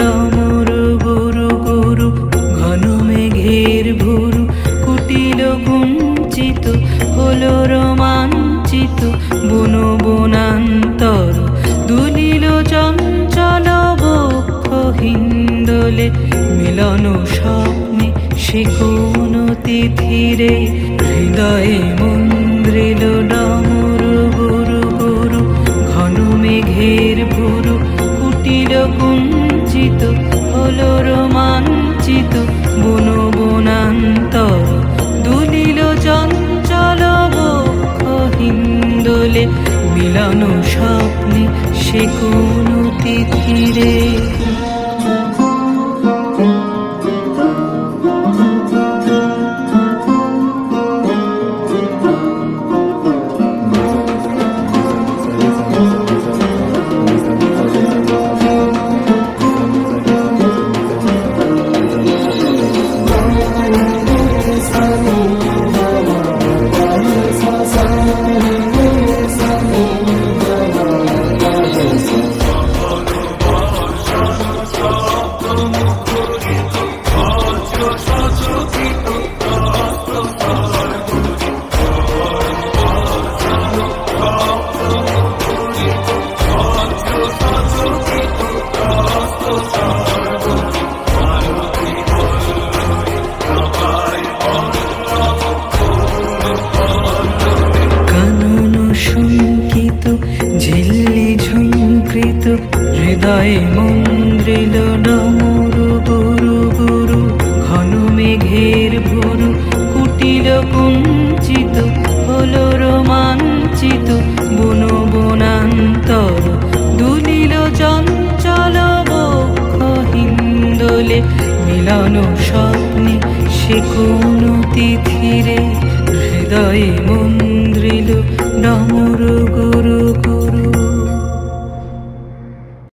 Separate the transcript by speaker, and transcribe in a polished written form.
Speaker 1: ডমরু গুরু গুরু ঘন মেঘের ভুরু কুটিল কুঞ্চিত হলো রোমাঞ্চিত বন বনান্তর দুলিল চঞ্চল বক্ষ হিন্দোলে মিলন স্বপ্নে সে কোন তিথিরে হৃদয়ে মন্দ্রিল ডমরু গুরু গুরু ঘন মেঘের ভুরু কুটিল কুঞ্চিত হলো রোমাঞ্চিত বন বনান্তর দুলিল চঞ্চল বক্ষ হিন্দোলে মিলন স্বপ্নে সে কোন তিথিরে। ঝিল্লি ঝুঁকৃত হৃদয়ে মন্দ্রিল ডমরু গুরু গুরু ঘন মেঘের ভুরু কুটিল কুঞ্চিত হলো রোমাঞ্চিত বন বনান্তর দুলিল চঞ্চল বক্ষ হিন্দোলে মিলন স্বপ্নে সে কোন তিথিরে হৃদয়ে মন্দ্রিল ডমরু গুরু।